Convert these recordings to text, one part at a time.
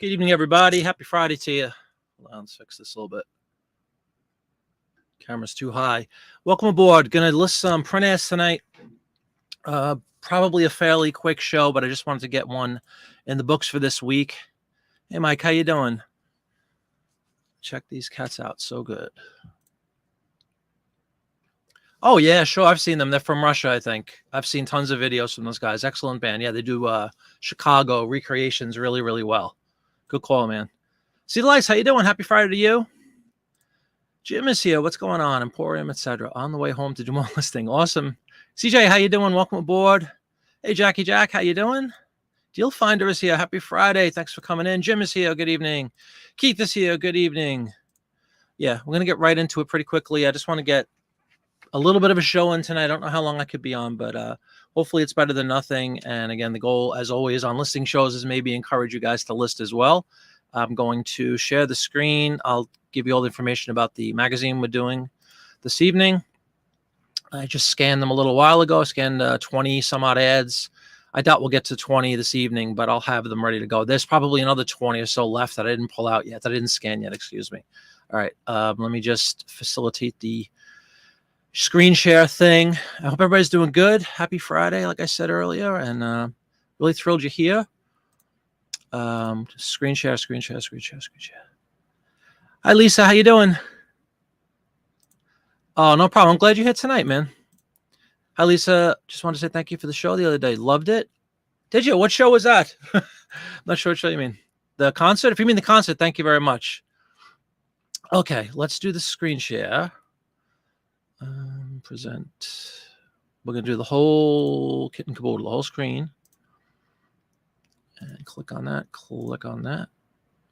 Good evening, everybody. Happy Friday to you. Hold on, let's fix this a little bit. Camera's too high. Welcome aboard. Going to list some print ads tonight. Probably a fairly quick show, but I just wanted to get one in the books for this week. Hey, Mike, how you doing? Check these cats out. So good. Oh, yeah, sure. I've seen them. They're from Russia, I think. I've seen tons of videos from those guys. Excellent band. Yeah, they do Chicago recreations really, really well. Good call, man. See the lights. How you doing? Happy Friday to you. Jim is here. What's going on? Emporium, etc. On the way home to do more listing. Awesome. CJ, how you doing? Welcome aboard. Hey, Jackie Jack, how you doing? Deal Finder is here. Happy Friday. Thanks for coming in. Jim is here. Good evening. Keith is here. Good evening. Yeah, we're going to get right into it pretty quickly. I just want to get a little bit of a show in tonight. I don't know how long I could be on, but hopefully it's better than nothing. And again, the goal, as always, on listing shows is maybe encourage you guys to list as well. I'm going to share the screen. I'll give you all the information about the magazine we're doing this evening. I just scanned them a little while ago. I scanned 20 some odd ads. I doubt we'll get to 20 this evening, but I'll have them ready to go. There's probably another 20 or so left that I didn't pull out yet, that I didn't scan yet, excuse me. All right, let me just facilitate the screen share thing. I hope everybody's doing good. Happy Friday, like I said earlier, and really thrilled you're here. Screen share. Hi, Lisa. How you doing? Oh, no problem. I'm glad you're here tonight, man. Hi, Lisa. Just wanted to say thank you for the show the other day. Loved it. Did you? What show was that? Not sure what show you mean. The concert? If you mean the concert, thank you very much. Okay, let's do the screen share. Present. We're going to do the whole kit and caboodle, the whole screen. And click on that. Click on that.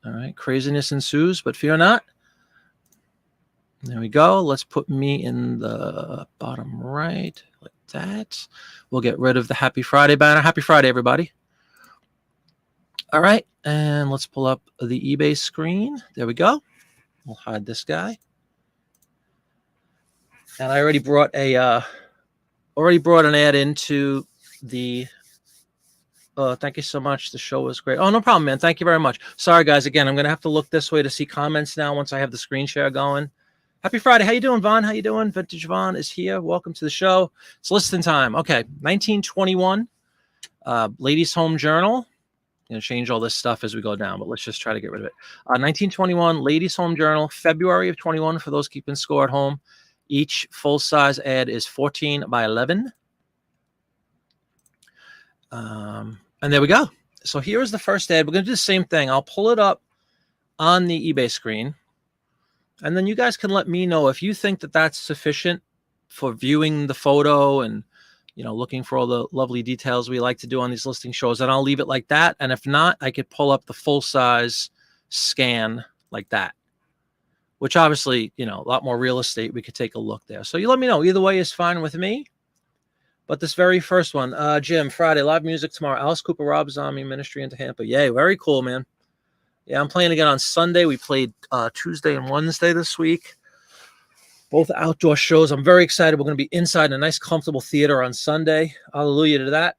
All right. Craziness ensues, but fear not. There we go. Let's put me in the bottom right like that. We'll get rid of the Happy Friday banner. Happy Friday, everybody. All right. And let's pull up the eBay screen. There we go. We'll hide this guy. And I already brought an ad into the thank you so much. The show was great. Oh, no problem, man. Thank you very much. Sorry, guys. Again, I'm going to have to look this way to see comments now once I have the screen share going. Happy Friday. How you doing, Vaughn? How you doing? Vintage Vaughn is here. Welcome to the show. It's listing time. Okay, 1921, Ladies' Home Journal. I'm going to change all this stuff as we go down, but let's just try to get rid of it. 1921, Ladies' Home Journal, February of 21 for those keeping score at home. Each full-size ad is 14 by 11. And there we go. So here's the first ad. We're going to do the same thing. I'll pull it up on the eBay screen. And then you guys can let me know if you think that that's sufficient for viewing the photo and, you know, looking for all the lovely details we like to do on these listing shows. And I'll leave it like that. And if not, I could pull up the full-size scan like that, which obviously, you know, a lot more real estate. We could take a look there. So you let me know. Either way is fine with me. But this very first one, Jim, Friday, live music tomorrow. Alice Cooper, Rob Zombie, Ministry into Tampa. Yay, very cool, man. Yeah, I'm playing again on Sunday. We played Tuesday and Wednesday this week. Both outdoor shows. I'm very excited. We're going to be inside in a nice, comfortable theater on Sunday. Hallelujah to that.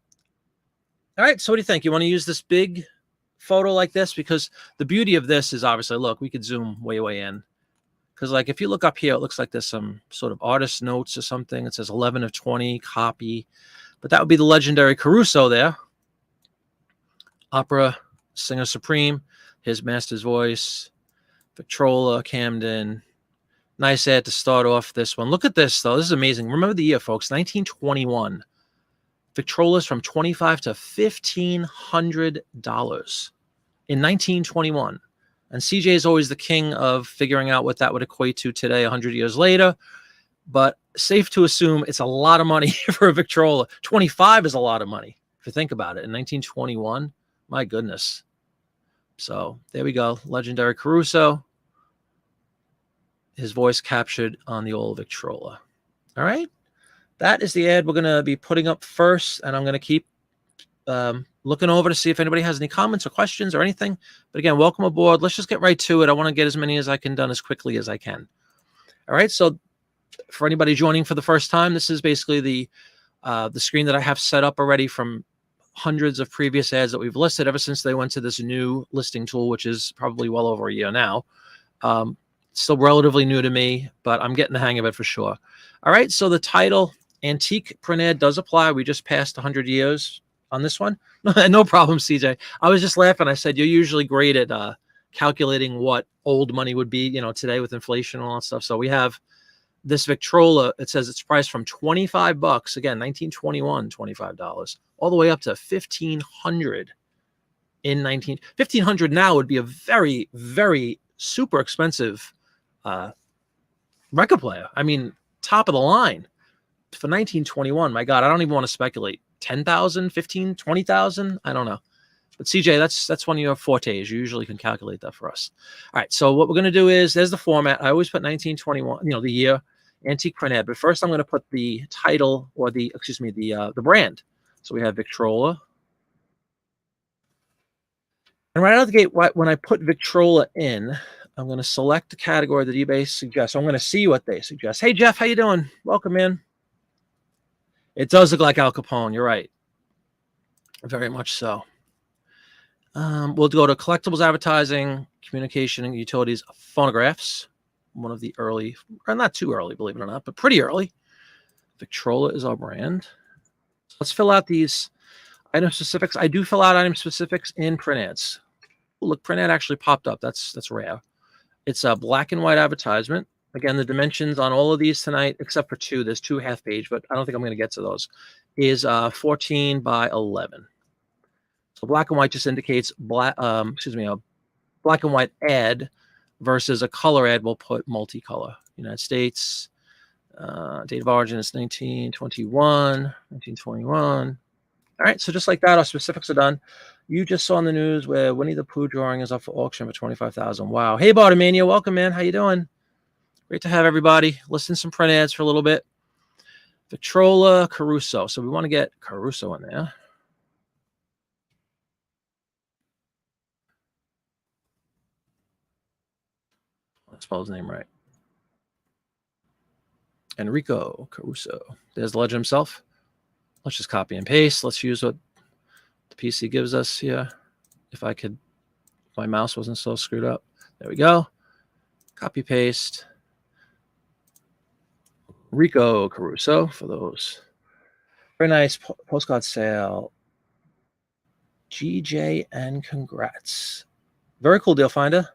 All right, so what do you think? You want to use this big photo like this? Because the beauty of this is obviously, look, we could zoom way, way in. Because, like, if you look up here, it looks like there's some sort of artist notes or something. It says 11 of 20, copy. But that would be the legendary Caruso there. Opera singer supreme. His master's voice. Victrola, Camden. Nice ad to start off this one. Look at this, though. This is amazing. Remember the year, folks. 1921. Victrolas from $25 to $1,500 in 1921. And CJ is always the king of figuring out what that would equate to today, 100 years later. But safe to assume it's a lot of money for a Victrola. 25 is a lot of money, if you think about it. In 1921, my goodness. So there we go. Legendary Caruso. His voice captured on the old Victrola. All right. That is the ad we're going to be putting up first. And I'm going to keep looking over to see if anybody has any comments or questions or anything. But again, welcome aboard. Let's just get right to it. I want to get as many as I can done as quickly as I can. All right. So for anybody joining for the first time, this is basically the screen that I have set up already from hundreds of previous ads that we've listed ever since they went to this new listing tool, which is probably well over a year now. Still relatively new to me, but I'm getting the hang of it for sure. All right, so the title, antique print ad, does apply. We just passed 100 years on this one. No problem, CJ. I was just laughing. I said, you're usually great at calculating what old money would be, today with inflation and all that stuff. So we have this Victrola. It says it's priced from 25 bucks, again, 1921, $25, all the way up to 1,500 in 1,500 now would be a very, very super expensive record player. I mean, top of the line for 1921. My God, I don't even want to speculate. 10,000, 15, 20,000. I don't know. But CJ, that's one of your fortes. You usually can calculate that for us. All right. So what we're going to do is, there's the format. I always put 1921, the year, antique print ad. But first I'm going to put the title, or the brand. So we have Victrola. And right out of the gate, when I put Victrola in, I'm going to select the category that eBay suggests. So I'm going to see what they suggest. Hey, Jeff, how you doing? Welcome in. It does look like Al Capone. You're right. Very much so. We'll go to collectibles, advertising, communication, and utilities, phonographs. One of the early, or not too early, believe it or not, but pretty early. Victrola is our brand. So let's fill out these item specifics. I do fill out item specifics in print ads. Ooh, look, print ad actually popped up. That's rare. It's a black and white advertisement. Again, the dimensions on all of these tonight, except for two, there's two half page, but I don't think I'm going to get to those, is 14 by 11. So black and white just indicates a black and white ad versus a color ad. We'll put multicolor. United States, date of origin is 1921. All right, so just like that, our specifics are done. You just saw in the news where Winnie the Pooh drawing is up for auction for $25,000. Wow. Hey, Bartomania, welcome, man. How you doing? Great to have everybody. Listen some print ads for a little bit. Victrola, Caruso. So we want to get Caruso in there. Let's spell his name right. Enrico Caruso. There's the legend himself. Let's just copy and paste. Let's use what the PC gives us here. If my mouse wasn't so screwed up. There we go. Copy, paste. Rico Caruso for those. Very nice postcard sale. GJ and congrats. Very cool deal, Finder.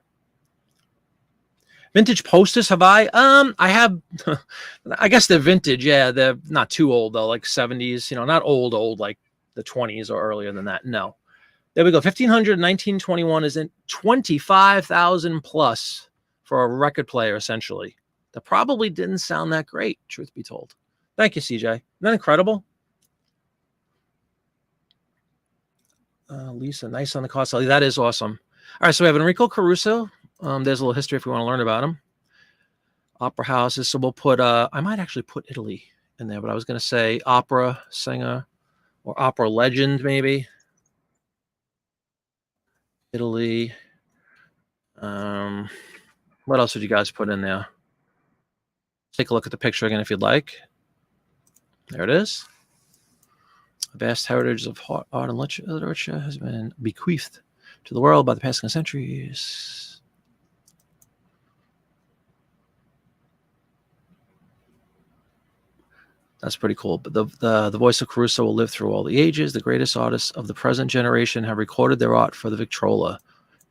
Vintage posters, have I? I have, I guess they're vintage. Yeah, they're not too old though, like 70s, not old, like the 20s or earlier than that. No. There we go. 1,500, 1921 is in 25,000 plus for a record player, essentially. That probably didn't sound that great, truth be told. Thank you, CJ. Isn't that incredible? Lisa, nice on the cost. That is awesome. All right, so we have Enrico Caruso. There's a little history if we want to learn about him. Opera houses. So we'll put, I might actually put Italy in there, but I was going to say opera singer or opera legend, maybe. Italy. What else would you guys put in there? Take a look at the picture again if you'd like. There it is. A vast heritage of art and literature has been bequeathed to the world by the passing centuries. That's pretty cool. But the voice of Caruso will live through all the ages. The greatest artists of the present generation have recorded their art for the Victrola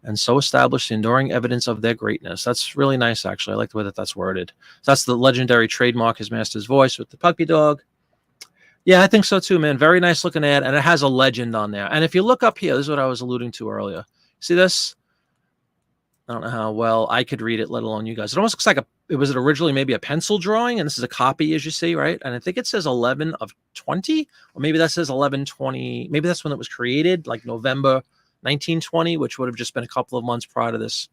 and so established enduring evidence of their greatness. That's really nice, actually. I like the way that's worded. So that's the legendary trademark, his master's voice with the puppy dog. Yeah, I think so too, man. Very nice looking ad, and it has a legend on there. And if you look up here, this is what I was alluding to earlier. See this? I don't know how well I could read it, let alone you guys. It almost looks like was it originally maybe a pencil drawing, and this is a copy, as you see, right? And I think it says 11 of 20, or maybe that says 11/20. Maybe that's when it was created, like November 1920, which would have just been a couple of months prior to this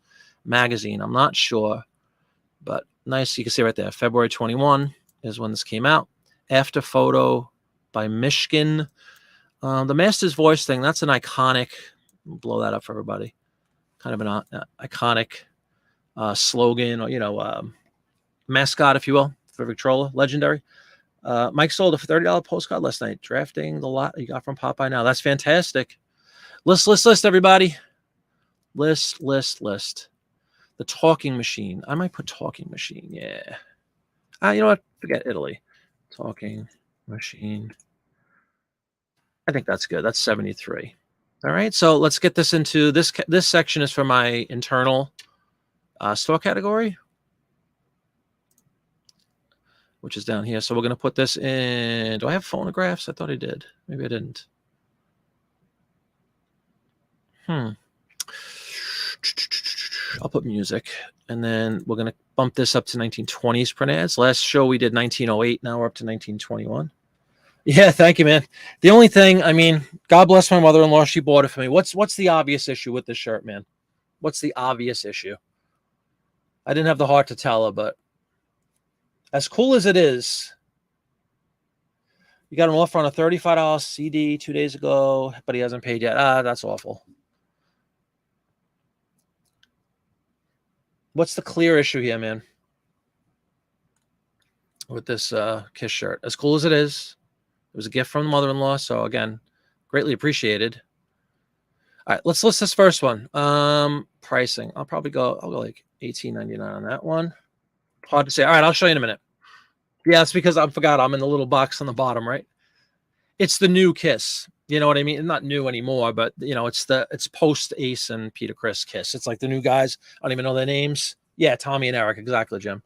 magazine. I'm not sure, but nice. You can see right there, February 21 is when this came out. After photo by Mishkin. The master's voice thing, that's an iconic, blow that up for everybody, kind of an iconic slogan, or mascot, if you will, for Victrola, legendary. Mike sold a $30 postcard last night. Drafting the lot you got from Popeye now. That's fantastic. List, everybody. List. The talking machine. I might put talking machine. Yeah. You know what? Forget Italy. Talking machine. I think that's good. That's 73. All right. So let's get this into this. This section is for my internal store category, which is down here. So we're going to put this in. Do I have phonographs? I thought I did. Maybe I didn't. I'll put music. And then we're going to bump this up to 1920s print ads. Last show we did 1908. Now we're up to 1921. Yeah, thank you, man. The only thing, I mean, God bless my mother-in-law. She bought it for me. What's the obvious issue with this shirt, man? What's the obvious issue? I didn't have the heart to tell her, but as cool as it is, you got an offer on a $35 CD 2 days ago, but he hasn't paid yet. That's awful. What's the clear issue here, man? With this Kiss shirt. As cool as it is, it was a gift from the mother-in-law. So again, greatly appreciated. All right, let's list this first one. Pricing. I'll go like $18.99 on that one. Hard to say. All right, I'll show you in a minute. Yeah, it's because I forgot I'm in the little box on the bottom, right? It's the new Kiss. You know what I mean? Not new anymore, but you know, it's post Ace and Peter Criss Kiss. It's like the new guys. I don't even know their names. Yeah, Tommy and Eric, exactly, Jim.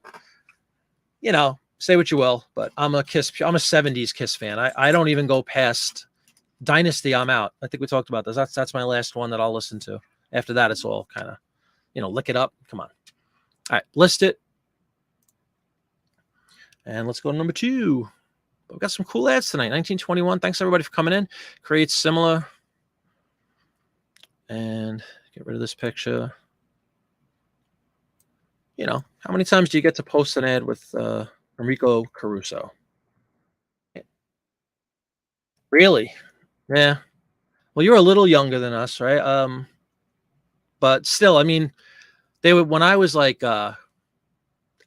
You know, say what you will, but I'm a 70s Kiss fan. I don't even go past Dynasty. I'm out. I think we talked about this. That's my last one that I'll listen to. After that, it's all kind of, you know, lick it up. Come on. All right, list it. And let's go to number 2. We've got some cool ads tonight. 1921. Thanks everybody for coming in. Create similar. And get rid of this picture. You know, how many times do you get to post an ad with Enrico Caruso? Really? Yeah. Well, you're a little younger than us, right? But still, I mean, they would, when I was like, I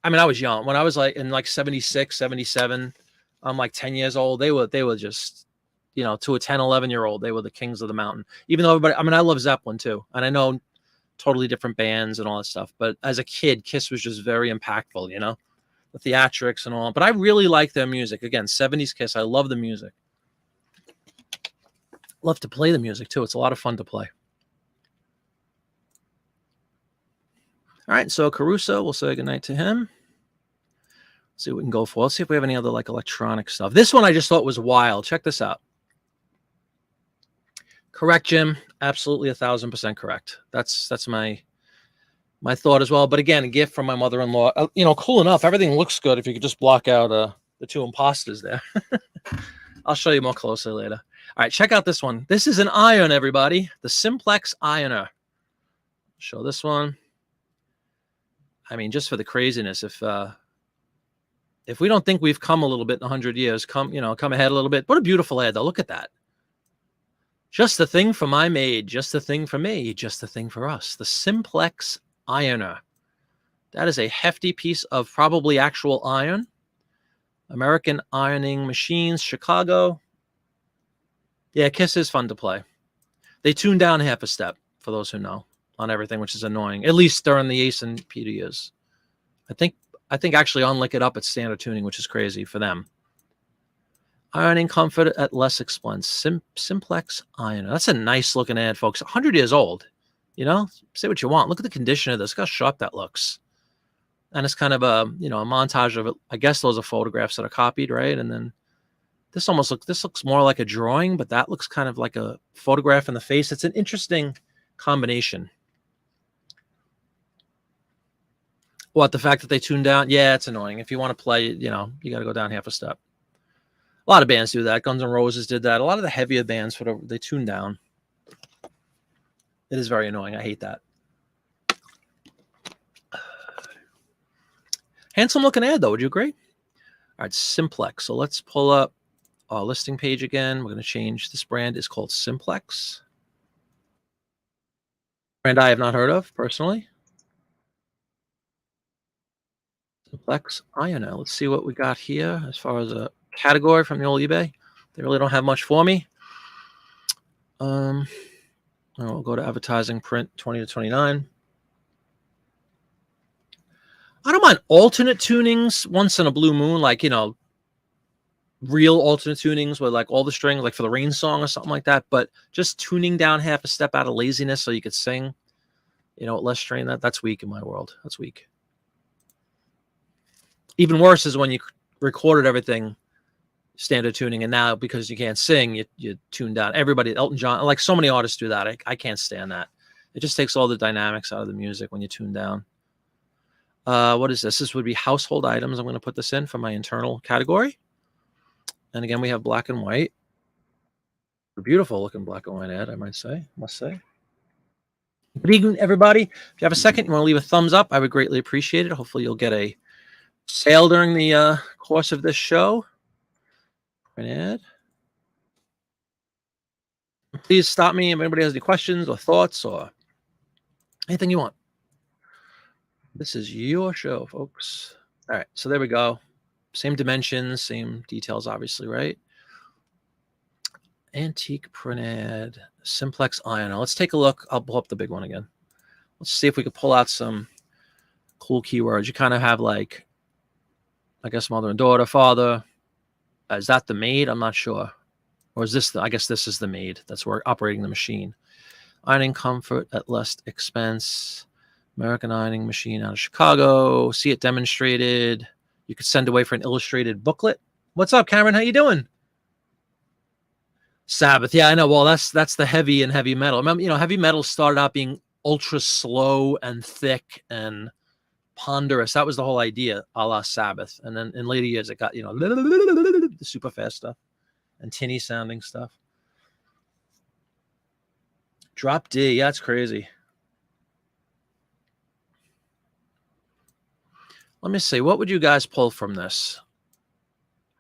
was young. When I was like in like 76, 77, I'm like 10 years old. They were just, you know, to a 10, 11-year-old, they were the kings of the mountain. Even though everybody, I mean, I love Zeppelin too. And I know totally different bands and all that stuff. But as a kid, Kiss was just very impactful, you know, the theatrics and all. But I really like their music. Again, 70s Kiss. I love the music. Love to play the music too. It's a lot of fun to play. All right, so Caruso, we'll say goodnight to him. Let's see what we can go for. Let's see if we have any other like electronic stuff. This one I just thought was wild. Check this out. Correct, Jim. Absolutely 1,000% correct. That's my thought as well. But again, a gift from my mother-in-law. You know, cool enough. Everything looks good if you could just block out the 2 imposters there. I'll show you more closely later. All right, check out this one. This is an iron, everybody. The Simplex Ironer. Show this one. I mean, just for the craziness, if we don't think we've come a little bit in 100 years, come ahead a little bit. What a beautiful ad, though. Look at that. Just the thing for my maid, just the thing for me, just the thing for us. The Simplex Ironer. That is a hefty piece of probably actual iron. American Ironing Machines, Chicago. Yeah, Kiss is fun to play. They tune down half a step, for those who know, on everything, which is annoying. At least during the Ace and Peter years. I think actually on Lick It Up, it's standard tuning, which is crazy for them. Ironing comfort at less expense. Simplex Ironer. That's a nice looking ad, folks. 100 years old. You know, say what you want. Look at the condition of this. Look how sharp that looks. And it's kind of a montage of it. I guess those are photographs that are copied, right? And then this looks more like a drawing, but that looks kind of like a photograph in the face. It's an interesting combination. What, the fact that they tune down? Yeah, it's annoying. If you want to play, you got to go down half a step. A lot of bands do that. Guns N' Roses did that. A lot of the heavier bands, they tune down. It is very annoying. I hate that. Handsome looking ad, though. Would you agree? All right, Simplex. So let's pull up our listing page again. We're going to change. This brand is called Simplex. Brand I have not heard of, personally. Simplex Ironer. Let's see what we got here as far as a category from the old eBay. They really don't have much for me. I'll go to advertising, print 20 to 29. I don't mind alternate tunings once in a blue moon, like, real alternate tunings with like all the strings, like for the rain song or something like that. But just tuning down half a step out of laziness so you could sing, less strain, that's weak in my world. That's weak. Even worse is when you recorded everything standard tuning, and now because you can't sing, you tune down. Everybody, Elton John, like so many artists do that. I can't stand that. It just takes all the dynamics out of the music when you tune down. What is this? This would be household items. I'm going to put this in for my internal category. And again, we have black and white. A beautiful looking black and white ad, I must say. Good evening, everybody. If you have a second, you want to leave a thumbs up, I would greatly appreciate it. Hopefully you'll get a sale during the course of this show. Print ad. Please stop me if anybody has any questions or thoughts or anything you want. This is your show, folks. All right, so there we go. Same dimensions, same details, obviously, right? Antique print ad, simplex iron. Let's take a look. I'll pull up the big one again. Let's see if we could pull out some cool keywords. You kind of have like, I guess, mother and daughter, father. Is that the maid? I'm not sure. Or is this I guess this is the maid. That's where operating the machine. Ironing comfort at less expense. American ironing machine out of Chicago. See it demonstrated. You could send away for an illustrated booklet. What's up, Cameron? How you doing? Sabbath. Yeah, I know. Well, that's the heavy and heavy metal. Remember, heavy metal started out being ultra slow and thick and ponderous. That was the whole idea, a la Sabbath. And then in later years, it got, the super fast stuff and tinny sounding stuff. Drop D. Yeah, it's crazy. Let me see. What would you guys pull from this?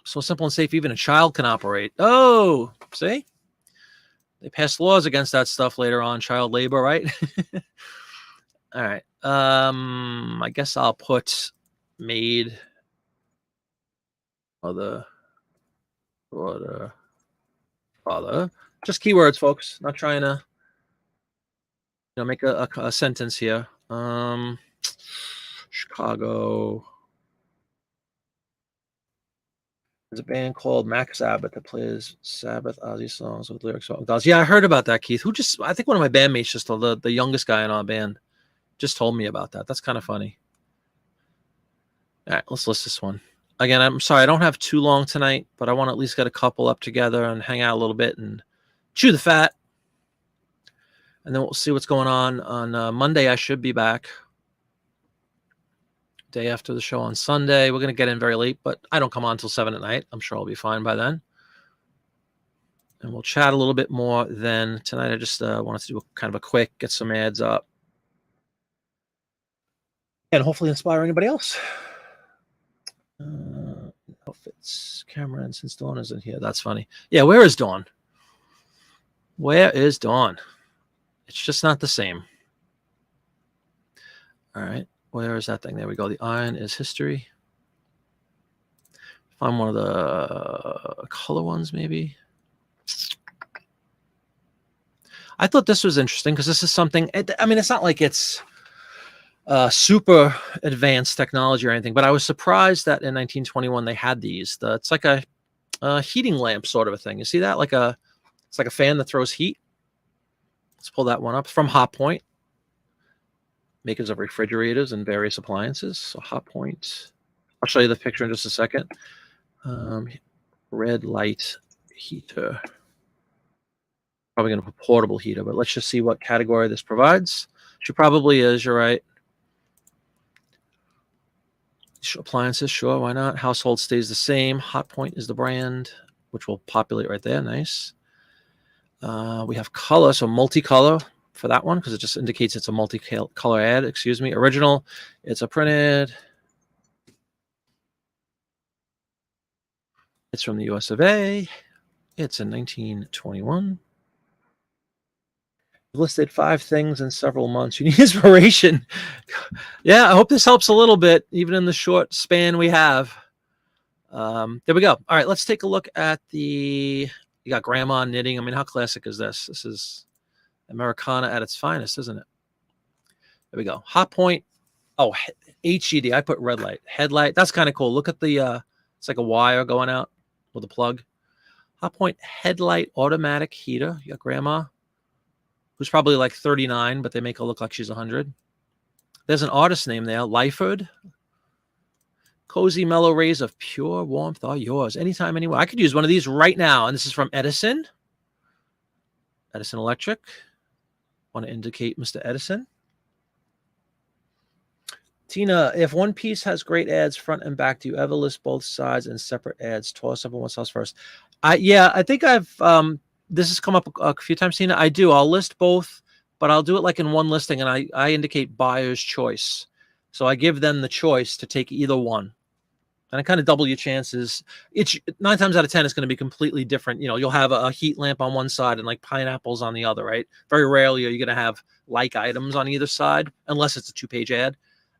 So simple and safe, even a child can operate. Oh, see? They passed laws against that stuff later on, child labor, right? All right. I guess I'll put maid, mother, daughter, father. Just keywords, folks. Not trying to make a sentence here. Chicago. There's a band called Mac Sabbath that plays Sabbath Ozzy songs with lyrics about dolls. Yeah, I heard about that, Keith. I think one of my bandmates just told the youngest guy in our band just told me about that. That's kind of funny. All right, let's list this one. Again, I'm sorry, I don't have too long tonight, but I want to at least get a couple up together and hang out a little bit and chew the fat. And then we'll see what's going on. On Monday, I should be back. Day after the show on Sunday. We're going to get in very late, but I don't come on until 7 at night. I'm sure I'll be fine by then. And we'll chat a little bit more then. Tonight, I just wanted to do kind of a quick, get some ads up. And hopefully inspire anybody else. Outfits, Cameron, since Dawn isn't here. That's funny. Yeah, where is Dawn? Where is Dawn? It's just not the same. All right. Where is that thing? There we go. The iron is history. Find one of the color ones, maybe. I thought this was interesting because this is something. It's not like it's super advanced technology or anything, but I was surprised that in 1921 they had these. It's like a heating lamp sort of a thing. You see that? It's like a fan that throws heat. Let's pull that one up from Hot Point. Makers of refrigerators and various appliances. So Hot Point. I'll show you the picture in just a second. Red light heater. Probably going to put portable heater, but let's just see what category this provides. She probably is. You're right. Appliances, sure, why not? Household stays the same. Hot Point is the brand, which will populate right there. Nice. We have color, so multicolor for that one because it just indicates it's a multicolor ad. Excuse me. Original, it's a printed. It's from the US of A. It's in 1921. Listed 5 things in several months. You need inspiration. Yeah, I hope this helps a little bit, even in the short span we have. There we go. All right, let's take a look at the. You got grandma knitting. I mean, how classic is this? This is Americana at its finest, isn't it? There we go. Hot point. Oh, HED. I put red light. Headlight. That's kind of cool. Look at the. It's like a wire going out with a plug. Hot point headlight automatic heater. You got grandma, who's probably like 39, but they make her look like she's 100. There's an artist name there, Lyford. Cozy mellow rays of pure warmth are yours. Anytime, anywhere. I could use one of these right now. And this is from Edison. Edison Electric. Want to indicate Mr. Edison. Tina, if one piece has great ads front and back, do you ever list both sides and separate ads? Toss up on one size first. I think I've this has come up a few times, Tina. I do. I'll list both, but I'll do it like in one listing, and I indicate buyer's choice. So I give them the choice to take either one. And I kind of double your chances. It's 9 times out of 10, it's going to be completely different. You know, you'll have a heat lamp on one side and like pineapples on the other, right? Very rarely are you going to have like items on either side, unless it's a 2-page ad.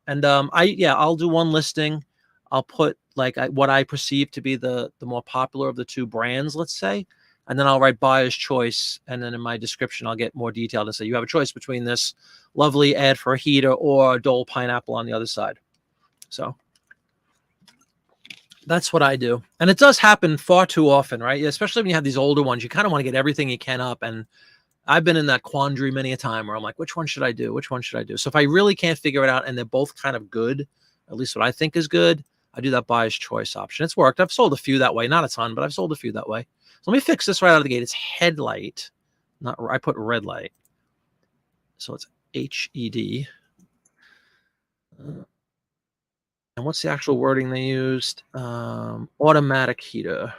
And I'll do one listing. I'll put like what I perceive to be the more popular of the two brands, let's say. And then I'll write buyer's choice. And then in my description, I'll get more detail to say you have a choice between this lovely ad for a heater or a Dole pineapple on the other side. So that's what I do. And it does happen far too often, right? Especially when you have these older ones, you kind of want to get everything you can up. And I've been in that quandary many a time where I'm like, which one should I do? Which one should I do? So if I really can't figure it out and they're both kind of good, at least what I think is good, I do that buyer's choice option. It's worked. I've sold a few that way. Not a ton, but I've sold a few that way. So let me fix this right out of the gate. It's headlight. I put red light. So it's HED. And what's the actual wording they used? Automatic heater.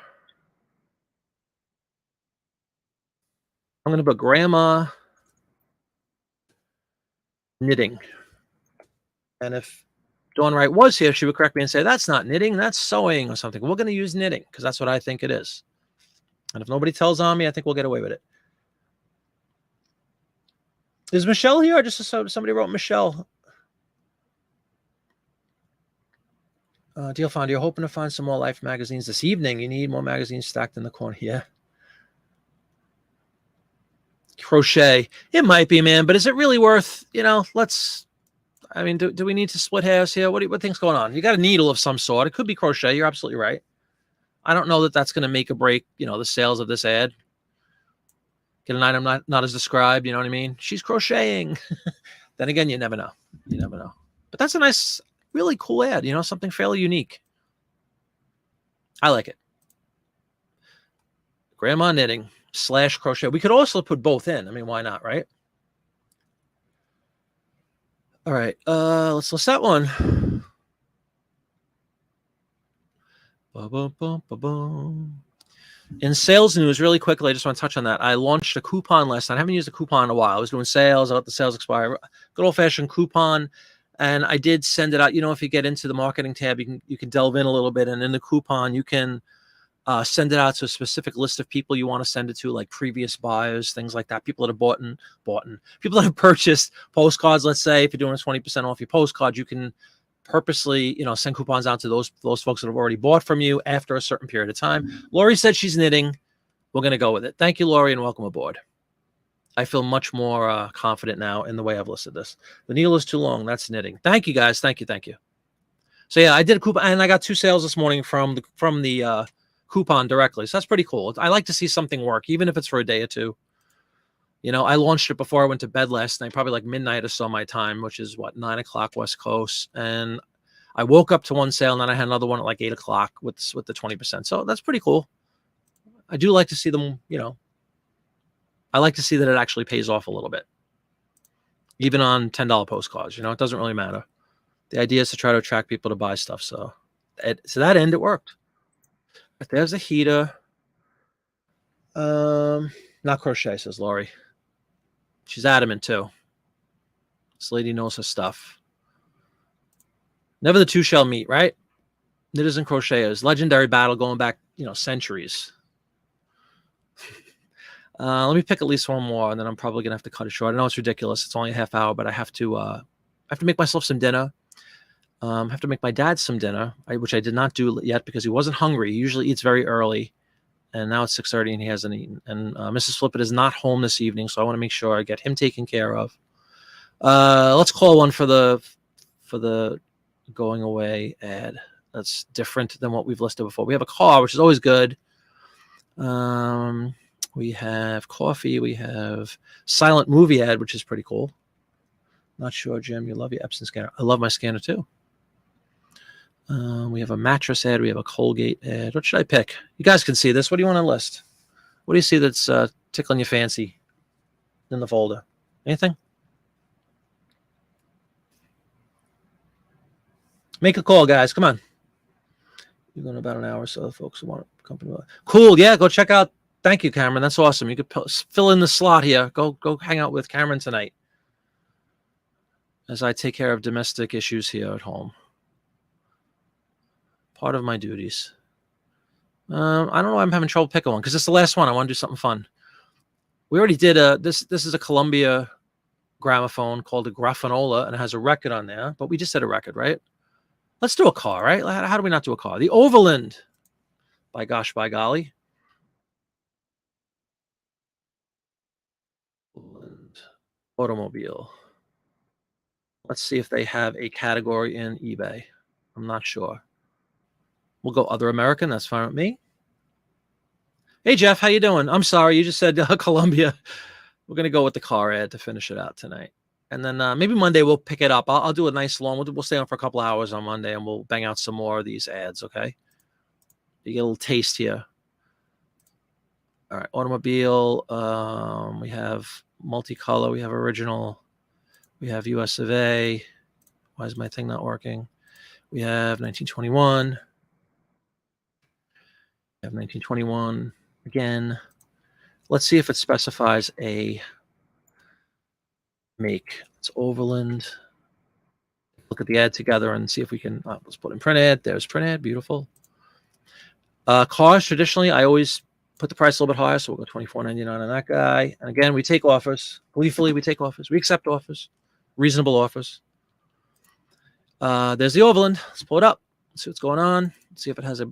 I'm going to put grandma knitting. And if Dawn Wright was here, she would correct me and say, that's not knitting, that's sewing or something. We're going to use knitting because that's what I think it is. And if nobody tells on me, I think we'll get away with it. Is Michelle here? Or just somebody wrote Michelle. Deal Founder, you're hoping to find some more Life magazines this evening. You need more magazines stacked in the corner. Yeah. Crochet. It might be, man, but is it really worth, I mean, do we need to split hairs here? What thing's going on? You got a needle of some sort. It could be crochet. You're absolutely right. I don't know that that's going to make or break, the sales of this ad. Get an item not as described, you know what I mean? She's crocheting. Then again, you never know. You never know. But that's a nice, really cool ad, something fairly unique. I like it. Grandma knitting / crochet. We could also put both in. I mean, why not, right? All right, let's list that one. In sales news, really quickly, I just want to touch on that. I launched a coupon last night. I haven't used a coupon in a while. I was doing sales. I let the sales expire. Good old-fashioned coupon. And I did send it out. If you get into the marketing tab, you can delve in a little bit. And in the coupon, you can send it out to a specific list of people you want to send it to, like previous buyers, things like that. People that have people that have purchased postcards. Let's say if you're doing a 20% off your postcard, you can purposely, send coupons out to those folks that have already bought from you after a certain period of time. Lori said she's knitting. We're going to go with it. Thank you, Lori, and welcome aboard. I feel much more confident now in the way I've listed this. The needle is too long. That's knitting. Thank you, guys. Thank you. So yeah, I did a coupon, and I got 2 sales this morning from the coupon directly. So that's pretty cool. I like to see something work, even if it's for a day or two. I launched it before I went to bed last night, probably like midnight or so my time, which is 9 o'clock West Coast. And I woke up to one sale, and then I had another one at like 8 o'clock with the 20%. So that's pretty cool. I do like to see them, I like to see that it actually pays off a little bit. Even on $10 postcards, it doesn't really matter. The idea is to try to attract people to buy stuff. So to that end, it worked. But there's a heater. Not crochet, says Lori. She's adamant too. This lady knows her stuff. Never the two shall meet, right? Knitters and crocheters. Legendary battle going back, centuries. Let me pick at least one more, and then I'm probably gonna have to cut it short. I know it's ridiculous. It's only a half hour, but I have to make myself some dinner. I have to make my dad some dinner, which I did not do yet because he wasn't hungry. He usually eats very early, and now it's 6:30 and he hasn't eaten. And Mrs. Flippett is not home this evening, so I want to make sure I get him taken care of. Let's call one for the going away ad. That's different than what we've listed before. We have a car, which is always good. We have coffee. We have silent movie ad, which is pretty cool. Not sure, Jim. You love your Epson scanner. I love my scanner too. We have a mattress ad. We have a Colgate ad. What should I pick? You guys can see this. What do you want to list? What do you see that's tickling your fancy in the folder? Anything? Make a call, guys. Come on. You're going about an hour or so, folks who want a company. Cool. Yeah, go check out. Thank you, Cameron. That's awesome. You could fill in the slot here. Go hang out with Cameron tonight as I take care of domestic issues here at home. Part of my duties. I don't know why I'm having trouble picking one because it's the last one. I want to do something fun. We already did this is a Columbia gramophone called a Graffanola, and it has a record on there, but we just did a record, right? Let's do a car, right? How do we not do a car? The Overland, by gosh, by golly. Overland automobile. Let's see if they have a category in eBay. I'm not sure. We'll go other American. That's fine with me. Hey, Jeff, how you doing? I'm sorry. You just said Columbia. We're going to go with the car ad to finish it out tonight. And then maybe Monday we'll pick it up. I'll do a nice long. We'll stay on for a couple hours on Monday, and we'll bang out some more of these ads, okay? You get a little taste here. All right, automobile. We have multicolor. We have original. We have US of A. Why is my thing not working? We have 1921. We have 1921 again. Let's see if it specifies a make. It's Overland. Look at the ad together and see if we can. Let's put in print ad. There's print ad. Beautiful. Cars, traditionally, I always put the price a little bit higher, so we'll go $24.99 on that guy. And again, we take offers. Gleefully, we take offers. We accept offers. Reasonable offers. There's the Overland. Let's pull it up. Let's see what's going on. Let's see if it has got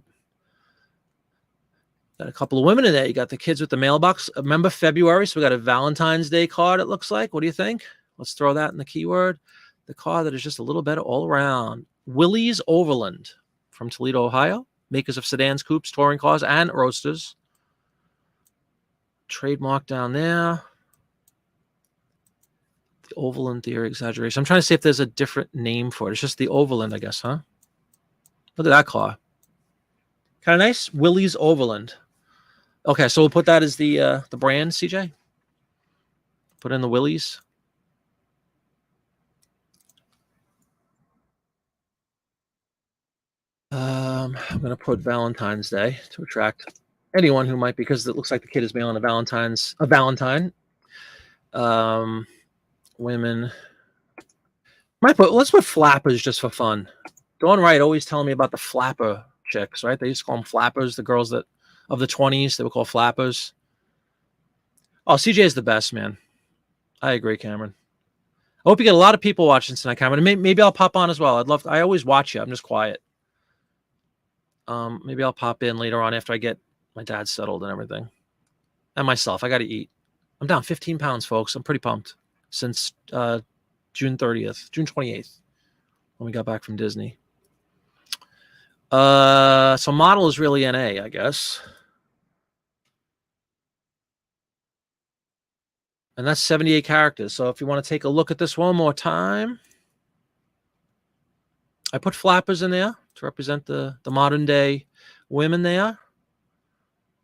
a couple of women in there. You got the kids with the mailbox. Remember February, so we got a Valentine's Day card, it looks like. What do you think? Let's throw that in the keyword. The car that is just a little better all around. Willys Overland from Toledo, Ohio. Makers of sedans, coupes, touring cars, and roadsters. Trademark down there. The Overland Theory Exaggeration. I'm trying to see if there's a different name for it. It's just the Overland, I guess, huh? Look at that car. Kind of nice. Willys Overland. Okay, so we'll put that as the brand, CJ. Put in the Willys. I'm going to put Valentine's Day to attract anyone who might, because it looks like the kid is mailing a Valentine. Women. Let's put flappers just for fun. Dawn Wright always telling me about the flapper chicks, right? They used to call them flappers. The girls that of the 20s, they were called flappers. Oh, CJ is the best, man. I agree, Cameron. I hope you get a lot of people watching tonight, Cameron. Maybe I'll pop on as well. I always watch you. I'm just quiet. Maybe I'll pop in later on after I get my dad settled and everything. And myself. I got to eat. I'm down 15 pounds, folks. I'm pretty pumped since June 28th, when we got back from Disney. So model is really NA, I guess. And that's 78 characters. So if you want to take a look at this one more time, I put flappers in there to represent the modern day women there.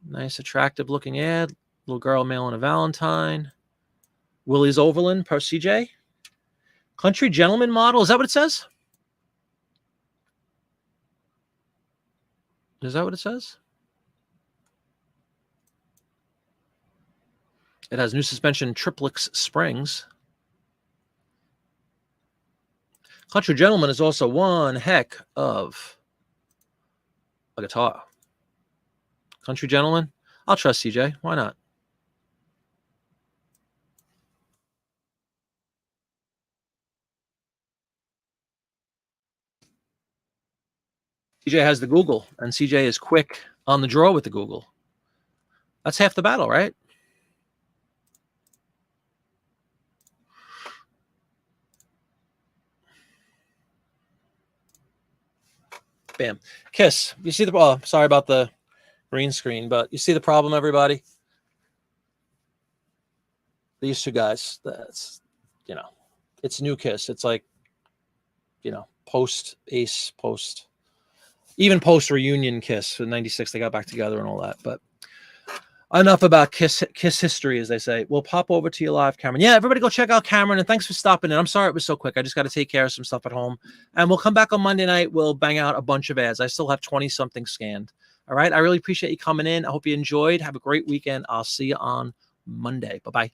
Nice, attractive looking ad. Little girl mailing a Valentine. Willys Overland per CJ. Country gentleman model. Is that what it says? Is that what it says? It has new suspension triplex springs. Country gentleman is also one heck of a guitar. Country gentleman. I'll trust CJ. Why not? CJ has the Google, and CJ is quick on the draw with the Google. That's half the battle, right? Bam. Kiss. You see the, oh, sorry about the green screen, but you see the problem, everybody? These two guys, that's, you know, it's new Kiss. It's like, you know, post Ace, post, even post reunion Kiss in '96, they got back together and all that. But enough about Kiss history, as they say. We'll pop over to your live, Cameron. Yeah, everybody go check out Cameron, and thanks for stopping in. I'm sorry it was so quick. I just got to take care of some stuff at home. And we'll come back on Monday night. We'll bang out a bunch of ads. I still have 20-something scanned. All right? I really appreciate you coming in. I hope you enjoyed. Have a great weekend. I'll see you on Monday. Bye-bye.